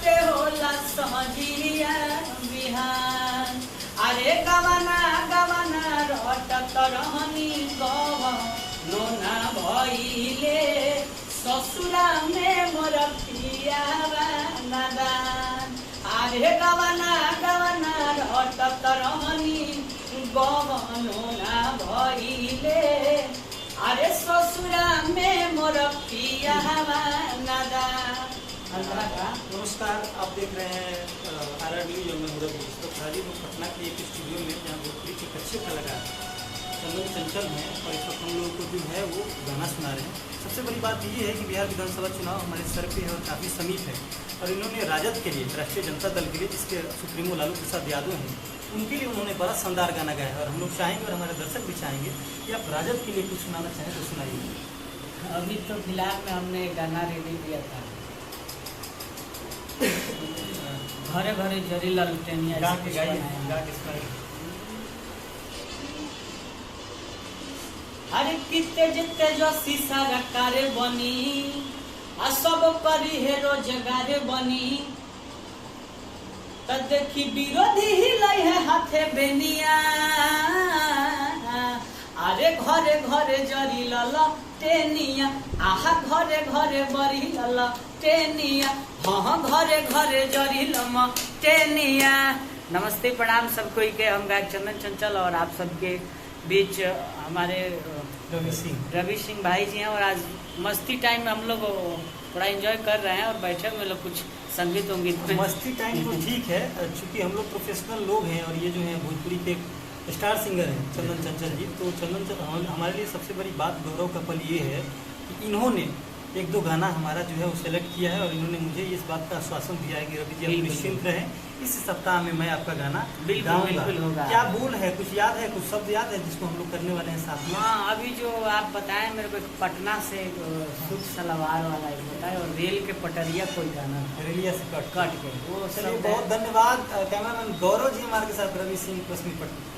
कैसे होला समझिया बिहान। अरे गवना गवना रटत रहनी गवनो ना भइले ससुरा में मोर पियावा नादान। अरे गवना गवना रटत रहनी गवनो ना भइले अरे ससुरा में मोर पियावा नादान। नमस्कार, आप देख रहे हैं RR न्यूज और मैं हूं रवि। तो हाजिर हूँ पटना के एक स्टूडियो में जहाँ भोजपुरी के अच्छे कलाकार चंदन चंचल हैं और इस वक्त हम लोगों को जो है वो गाना सुना रहे हैं। सबसे बड़ी बात ये है कि बिहार विधानसभा चुनाव हमारे सर पे है और काफ़ी समीप है और इन्होंने राजद के लिए, राष्ट्रीय जनता दल के लिए, जिसके सुप्रीमो लालू प्रसाद यादव हैं, उनके लिए उन्होंने बड़ा शानदार गाना गाया है और हम लोग चाहेंगे और हमारे दर्शक भी चाहेंगे कि आप राजद के लिए कुछ सुनाना चाहें तो सुनाइए। अभी तो फिलहाल में हमने गाना रेडी किया था, घरे घरे जरी ललटेनिया। गा के गाइए। अरे किते जिते जो शीशा रकारे बनी आ सब करी है रोजगार बनी त देखी विरोधी हिलाई है हाथे बेनिया। अरे घरे घरे जरी ललटेनिया आहा घरे घरे बरी ललटेनिया हाँ घरे घरे जरी ललटेनिया। नमस्ते प्रणाम सब कोई के। हम गायक चंदन चंचल और आप सबके बीच हमारे रवि सिंह भाई जी हैं और आज मस्ती टाइम में हम लोग थोड़ा एंजॉय कर रहे हैं और बैठे हुए लोग कुछ संगीत वंगीत। मस्ती टाइम तो ठीक है, चूँकि हम लोग प्रोफेशनल लोग हैं और ये जो है भोजपुरी के स्टार सिंगर हैं चंदन चंचल जी। तो चंदन हमारे लिए सबसे बड़ी बात, गौरव का पल ये है कि इन्होंने एक दो गाना हमारा जो है वो सेलेक्ट किया है और इन्होंने मुझे इस बात का आश्वासन दिया है कि रवि जी आप निश्चिंत रहें, इस सप्ताह में मैं आपका गाना बिल्कुल होगा। क्या बोल है, कुछ याद है, कुछ शब्द याद है जिसको हम लोग करने वाले हैं साथ में? हाँ, अभी जो आप बताएं मेरे को पटना से सूट सलवार वाला एक होता है और रेल के पटरिया कोई गाना, रेलिया से कट के वो चलिए बहुत धन्यवाद। कैमरामैन गौरव जी हमारे साथ, रवि सिंह, प्रश्न पटना।